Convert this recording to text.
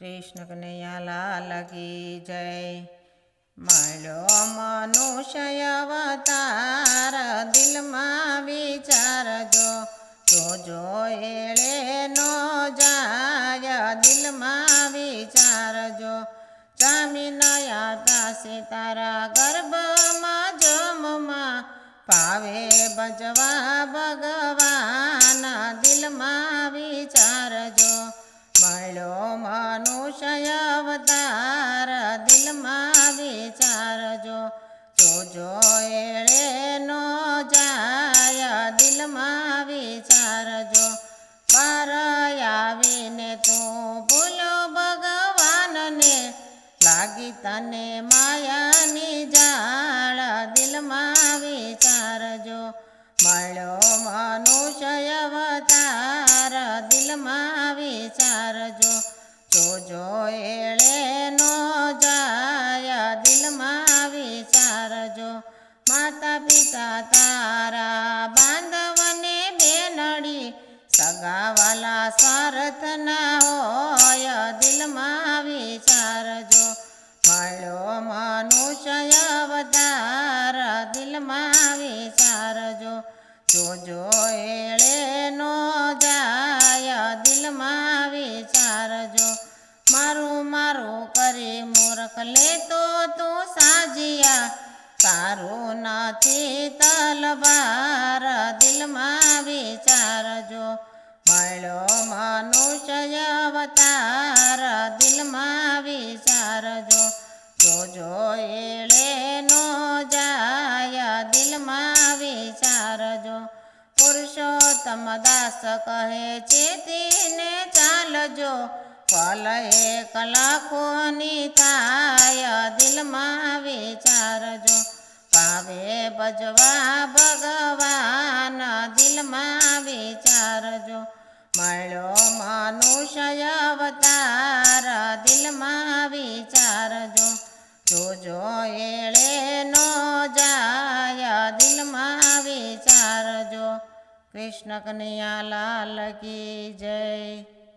कृष्ण कन्हैया लाल की जय। મળ્યો મનુષ્ય અવતાર દિલમાં વિચારજો, જોજો એળે નો જાય દિલમાં વિચારજો। જામીનયા દાસે તારા ગર્ભમાં જમમાં, ભાવે ભજવા ભગવાન દિલમાં વિચારજો। મળ્યો મનુષ્ય અવતાર દિલમાં વિચારજો, જોજો એળે નો જાય દિલમાં વિચારજો। બાર આવીને તું ભૂલો ભગવાનને, લાગી તને માયાની જાળ દિલમાં વિચારજો। મળ્યો મનુષ્ય અવતાર દિલમાં વિચારજો, જોજો એળે નો જાય દિલમાં વિચારજો। માતા પિતા તારા બાંધવને બેનડી, સગાવાલા સ્વાર્થ ના હોય દિલમાં વિચારજો। મળ્યો મનુષ્ય અવતાર દિલમાં વિચારજો, જોજો એળે નો જાય દિલમાં વિચારજો। મારું મારું કરી મૂર્ખ લેતો તું સાજિયા, તારું નથી તલવાર દિલમાં વિચારજો। મળ્યો મનુષ્ય અવતાર દિલમાં વિચારજો, જોજો એળે નો જાય દિલમાં વિચારજો। પુરુષોત્તમ દાસ કહે ચેતીને ચાલજો, પલ એક લાખોની થાય દિલમાં વિચારજો। ભાવે ભજવા ભગવાન દિલમાં વિચારજો। મળ્યો મનુષ્ય અવતાર દિલમાં વિચારજો, જોજો એળે નો જાય દિલમાં વિચારજો। કૃષ્ણ કનૈયા લાલ કી જય।